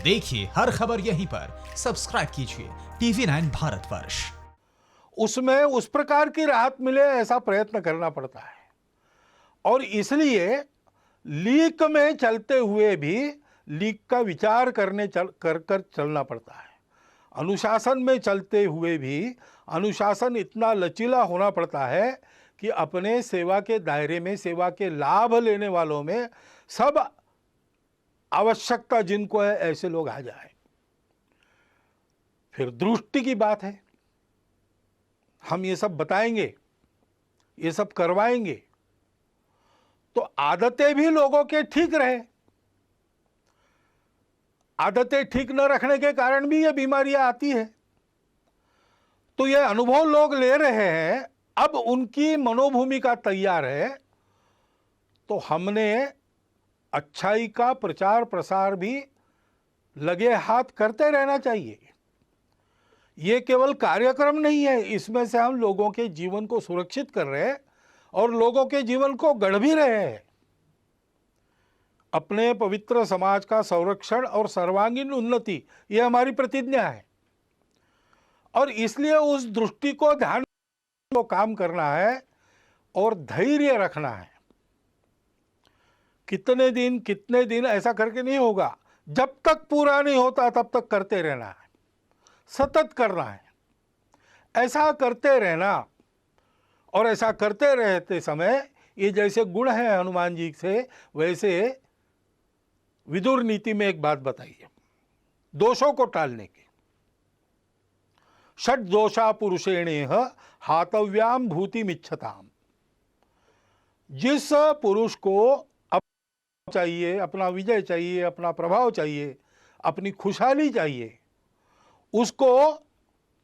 देखिए हर खबर यहीं पर, सब्सक्राइब कीजिए TV9 भारतवर्ष। उसमें उस प्रकार की राहत मिले ऐसा प्रयत्न करना पड़ता है और इसलिए लीक में चलते हुए भी लीक का विचार कर चलना पड़ता है। अनुशासन में चलते हुए भी अनुशासन इतना लचीला होना पड़ता है कि अपने सेवा के दायरे में, सेवा के लाभ लेने वालों में सब आवश्यकता जिनको है ऐसे लोग आ जाए। फिर दृष्टि की बात है, हम ये सब बताएंगे, ये सब करवाएंगे तो आदतें भी लोगों के ठीक रहे। आदतें ठीक न रखने के कारण भी ये बीमारियां आती है। तो ये अनुभव लोग ले रहे हैं, अब उनकी मनोभूमिका तैयार है तो हमने अच्छाई का प्रचार प्रसार भी लगे हाथ करते रहना चाहिए। ये केवल कार्यक्रम नहीं है, इसमें से हम लोगों के जीवन को सुरक्षित कर रहे हैं और लोगों के जीवन को गढ़ भी रहे हैं। अपने पवित्र समाज का संरक्षण और सर्वांगीण उन्नति, ये हमारी प्रतिज्ञा है और इसलिए उस दृष्टि को ध्यान में काम करना है और धैर्य रखना है। कितने दिन ऐसा करके नहीं होगा, जब तक पूरा नहीं होता तब तक करते रहना है, सतत करना है। ऐसा करते रहना और ऐसा करते रहते समय ये जैसे गुण है हनुमान जी से, वैसे विदुर नीति में एक बात बताइए दोषों को टालने की। षट दोषा पुरुषेणेह हातव्याम भूतिमिच्छताम। जिस पुरुष को चाहिए, अपना विजय चाहिए, अपना प्रभाव चाहिए, अपनी खुशहाली चाहिए, उसको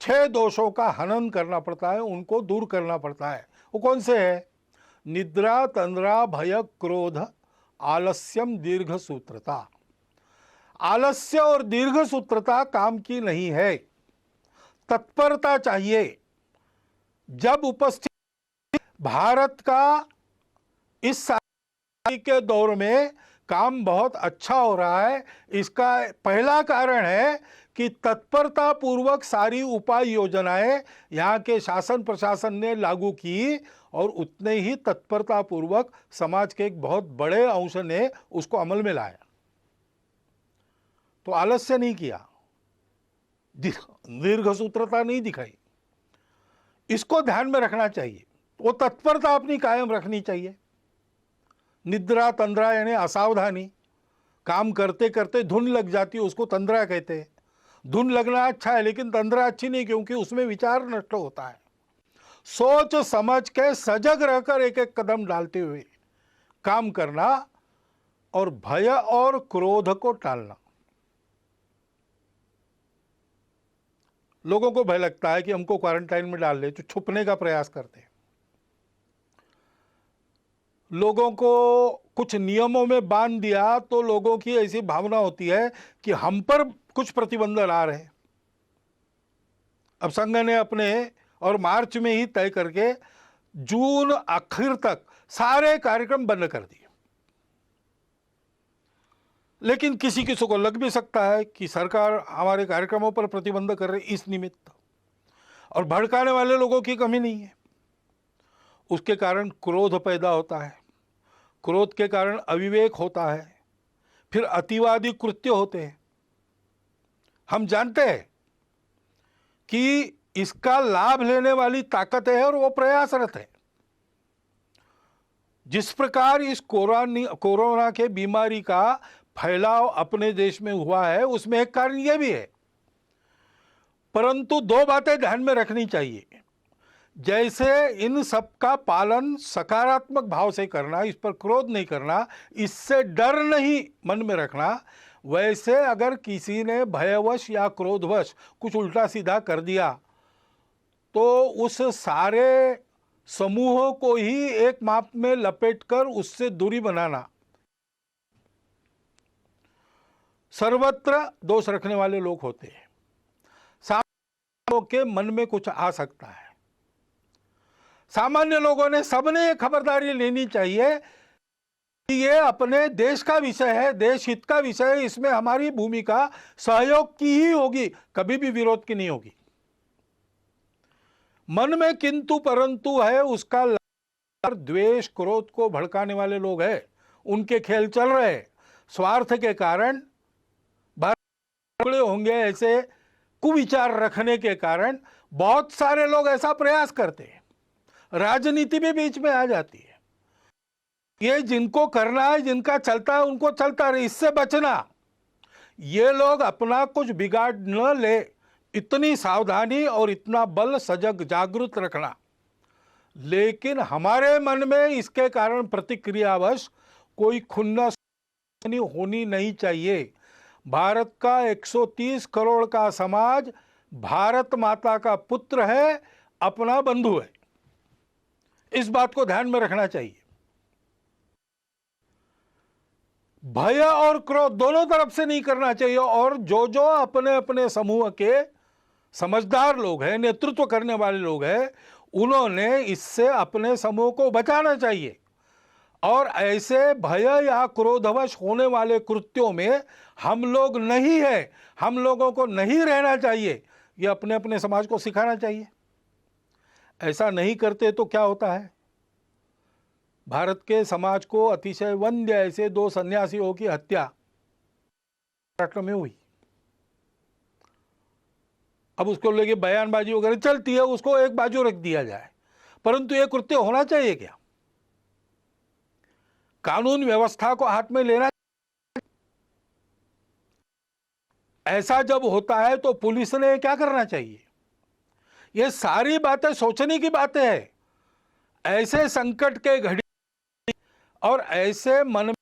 6 दोषों का हनन करना पड़ता है, उनको दूर करना पड़ता है। वो कौन से है? निद्रा, तंद्रा, भय, क्रोध, आलस्यम, दीर्घ सूत्रता। आलस्य और दीर्घ सूत्रता काम की नहीं है, तत्परता चाहिए। जब उपस्थित भारत का इस के दौर में काम बहुत अच्छा हो रहा है, इसका पहला कारण है कि तत्परता पूर्वक सारी उपाय योजनाएं यहाँ के शासन प्रशासन ने लागू की और उतने ही तत्परता पूर्वक समाज के एक बहुत बड़े अंश ने उसको अमल में लाया। तो आलस्य नहीं किया, दीर्घ सूत्रता नहीं दिखाई, इसको ध्यान में रखना चाहिए। वो तत्परता अपनी कायम रखनी चाहिए। निद्रा, तंद्रा यानी असावधानी, काम करते करते धुन लग जाती है, उसको तंद्रा कहते हैं। धुन लगना अच्छा है लेकिन तंद्रा अच्छी नहीं, क्योंकि उसमें विचार नष्ट होता है। सोच समझ के सजग रहकर एक एक कदम डालते हुए काम करना और भय और क्रोध को टालना। लोगों को भय लगता है कि हमको क्वारंटाइन में डाल ले, तो छुपने का प्रयास करते हैं। लोगों को कुछ नियमों में बांध दिया तो लोगों की ऐसी भावना होती है कि हम पर कुछ प्रतिबंध ला रहे हैं। अब संघ ने अपने और मार्च में ही तय करके जून आखिर तक सारे कार्यक्रम बंद कर दिए। लेकिन किसी किसी को लग भी सकता है कि सरकार हमारे कार्यक्रमों पर प्रतिबंध कर रही इस निमित्त, और भड़काने वाले लोगों की कमी नहीं है। उसके कारण क्रोध पैदा होता है, क्रोध के कारण अविवेक होता है, फिर अतिवादी कृत्य होते हैं। हम जानते हैं कि इसका लाभ लेने वाली ताकत है और वो प्रयासरत है। जिस प्रकार इस कोरोना के बीमारी का फैलाव अपने देश में हुआ है, उसमें एक कारण यह भी है। परंतु 2 बातें ध्यान में रखनी चाहिए। जैसे इन सब का पालन सकारात्मक भाव से करना, इस पर क्रोध नहीं करना, इससे डर नहीं मन में रखना, वैसे अगर किसी ने भयवश या क्रोधवश कुछ उल्टा सीधा कर दिया तो उस सारे समूह को ही एक माप में लपेटकर उससे दूरी बनाना। सर्वत्र दोष रखने वाले लोग होते हैं, सामान्य के मन में कुछ आ सकता है। सामान्य लोगों ने सबने खबरदारी लेनी चाहिए ये अपने देश का विषय है, देश हित का विषय है, इसमें हमारी भूमिका सहयोग की ही होगी, कभी भी विरोध की नहीं होगी। मन में किंतु परंतु है, उसका द्वेष क्रोध को भड़काने वाले लोग हैं, उनके खेल चल रहे हैं। स्वार्थ के कारण होंगे, ऐसे कुविचार रखने के कारण बहुत सारे लोग ऐसा प्रयास करते हैं, राजनीति भी बीच में आ जाती है। ये जिनको करना है, जिनका चलता है उनको चलता रहे, इससे बचना। ये लोग अपना कुछ बिगाड़ न ले, इतनी सावधानी और इतना बल सजग जागृत रखना। लेकिन हमारे मन में इसके कारण प्रतिक्रियावश कोई खुन्नस होनी नहीं चाहिए। भारत का 130 करोड़ का समाज भारत माता का पुत्र है, अपना बंधु है। इस बात को ध्यान में रखना चाहिए। भय और क्रोध दोनों तरफ से नहीं करना चाहिए। और जो जो अपने अपने समूह के समझदार लोग हैं, नेतृत्व करने वाले लोग हैं, उन्होंने इससे अपने समूह को बचाना चाहिए। और ऐसे भय या क्रोधवश होने वाले कृत्यों में हम लोग नहीं है, हम लोगों को नहीं रहना चाहिए, ये अपने अपने समाज को सिखाना चाहिए। ऐसा नहीं करते तो क्या होता है, भारत के समाज को अतिशय वंद्य ऐसे 2 सन्यासियों की हत्या महाराष्ट्र में हुई। अब उसको लेके बयानबाजी वगैरह चलती है, उसको एक बाजू रख दिया जाए, परंतु यह कृत्य होना चाहिए क्या? कानून व्यवस्था को हाथ में लेना। ऐसा जब होता है तो पुलिस ने क्या करना चाहिए? ये सारी बातें सोचने की बातें हैं। ऐसे संकट के घड़ी और ऐसे मन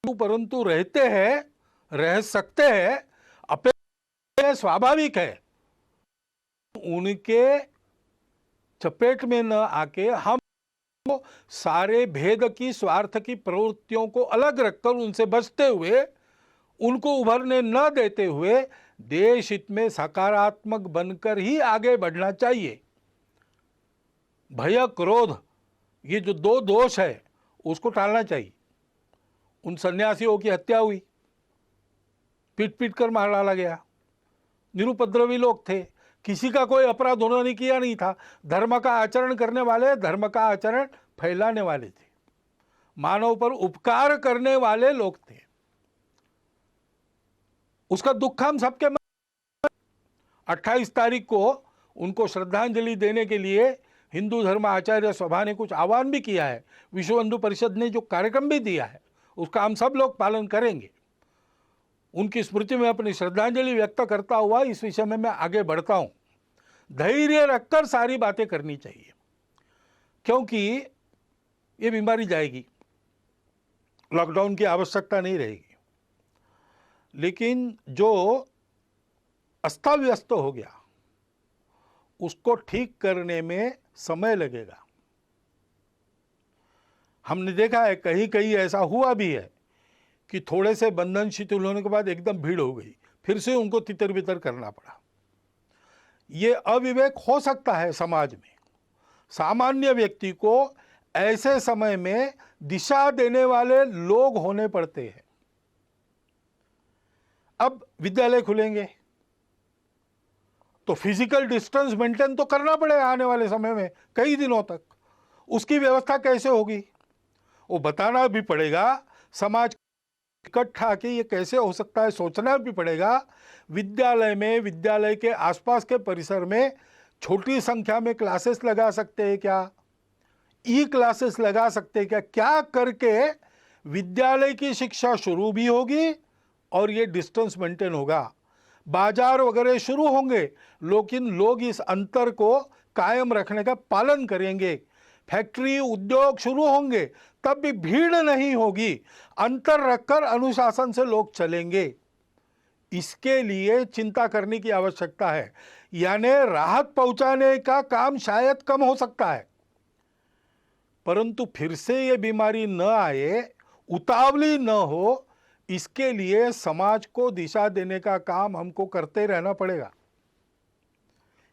में परंतु रहते हैं, रह सकते हैं, अपेक्षा स्वाभाविक है। उनके चपेट में न आके हम सारे भेद की, स्वार्थ की प्रवृत्तियों को अलग रखकर उनसे बचते हुए, उनको उभरने न देते हुए देश हित में सकारात्मक बनकर ही आगे बढ़ना चाहिए। भय क्रोध ये जो 2 दोष है उसको टालना चाहिए। उन सन्यासियों की हत्या हुई, पीट पीट कर मार डाला गया, निरुपद्रवी लोग थे, किसी का कोई अपराध उन्होंने किया नहीं था। धर्म का आचरण करने वाले, धर्म का आचरण फैलाने वाले थे, मानव पर उपकार करने वाले लोग थे। उसका दुख हम सबके 28 तारीख को उनको श्रद्धांजलि देने के लिए हिंदू धर्म आचार्य सभा ने कुछ आह्वान भी किया है। विश्व हिंदू परिषद ने जो कार्यक्रम भी दिया है उसका हम सब लोग पालन करेंगे। उनकी स्मृति में अपनी श्रद्धांजलि व्यक्त करता हुआ इस विषय में मैं आगे बढ़ता हूं। धैर्य रखकर सारी बातें करनी चाहिए, क्योंकि ये बीमारी जाएगी, लॉकडाउन की आवश्यकता नहीं रहेगी। लेकिन जो अस्ता व्यस्त हो गया उसको ठीक करने में समय लगेगा। हमने देखा है कहीं कहीं ऐसा हुआ भी है कि थोड़े से बंधन शिथिल होने के बाद एकदम भीड़ हो गई, फिर से उनको तितर बितर करना पड़ा। ये अविवेक हो सकता है समाज में। सामान्य व्यक्ति को ऐसे समय में दिशा देने वाले लोग होने पड़ते हैं। अब विद्यालय खुलेंगे तो फिजिकल डिस्टेंस मेंटेन तो करना पड़ेगा आने वाले समय में कई दिनों तक। उसकी व्यवस्था कैसे होगी वो बताना भी पड़ेगा। समाज इकट्ठा के ये कैसे हो सकता है सोचना भी पड़ेगा। विद्यालय में, विद्यालय के आसपास के परिसर में छोटी संख्या में क्लासेस लगा सकते हैं क्या, ई क्लासेस लगा सकते हैं क्या, क्या करके विद्यालय की शिक्षा शुरू भी होगी और ये डिस्टेंस मेंटेन होगा। बाजार वगैरह शुरू होंगे, लेकिन लोग इस अंतर को कायम रखने का पालन करेंगे। फैक्ट्री उद्योग शुरू होंगे, तब भी भीड़ नहीं होगी, अंतर रखकर अनुशासन से लोग चलेंगे। इसके लिए चिंता करने की आवश्यकता है। यानी राहत पहुंचाने का काम शायद कम हो सकता है, परंतु फिर से ये बीमारी न आए, उतावली न हो, इसके लिए समाज को दिशा देने का काम हमको करते रहना पड़ेगा।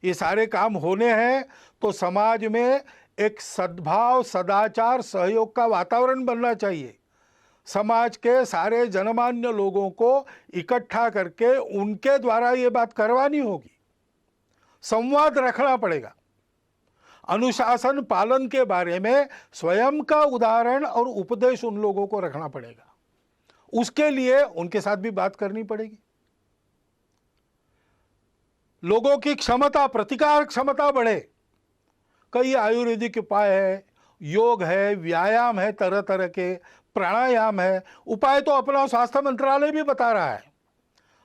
ये सारे काम होने हैं तो समाज में एक सद्भाव, सदाचार, सहयोग का वातावरण बनना चाहिए। समाज के सारे जनमान्य लोगों को इकट्ठा करके उनके द्वारा ये बात करवानी होगी। संवाद रखना पड़ेगा। अनुशासन पालन के बारे में स्वयं का उदाहरण और उपदेश उन लोगों को रखना पड़ेगा। उसके लिए उनके साथ भी बात करनी पड़ेगी। लोगों की क्षमता, प्रतिकार क्षमता बढ़े। कई आयुर्वेदिक उपाय है, योग है, व्यायाम है, तरह तरह के प्राणायाम है। उपाय तो अपना स्वास्थ्य मंत्रालय भी बता रहा है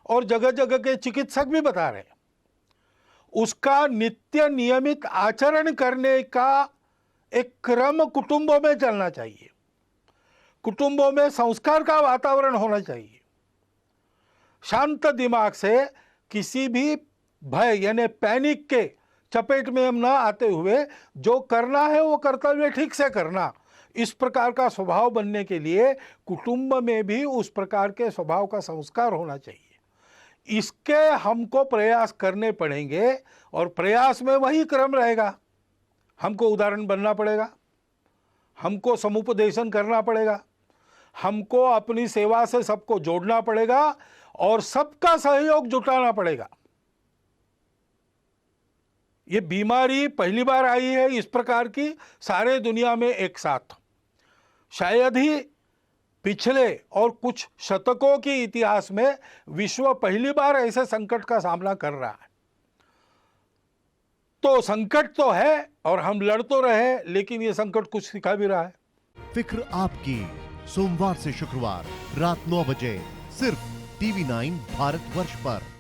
और जगह जगह के चिकित्सक भी बता रहे हैं। उसका नित्य नियमित आचरण करने का एक क्रम कुटुंबों में चलना चाहिए। कुटुंबों में संस्कार का वातावरण होना चाहिए। शांत दिमाग से किसी भी भय यानी पैनिक के चपेट में हम न आते हुए जो करना है वो कर्तव्य ठीक से करना, इस प्रकार का स्वभाव बनने के लिए कुटुंब में भी उस प्रकार के स्वभाव का संस्कार होना चाहिए। इसके हमको प्रयास करने पड़ेंगे और प्रयास में वही क्रम रहेगा। हमको उदाहरण बनना पड़ेगा, हमको समुपदेशन करना पड़ेगा, हमको अपनी सेवा से सबको जोड़ना पड़ेगा और सबका सहयोग जुटाना पड़ेगा। ये बीमारी पहली बार आई है इस प्रकार की सारे दुनिया में एक साथ। शायद ही पिछले और कुछ शतकों के इतिहास में विश्व पहली बार ऐसे संकट का सामना कर रहा है। तो संकट तो है और हम लड़ तो रहे, लेकिन ये संकट कुछ सिखा भी रहा है। फिक्र आपकी, सोमवार से शुक्रवार रात 9 बजे सिर्फ TV9 भारतवर्ष पर।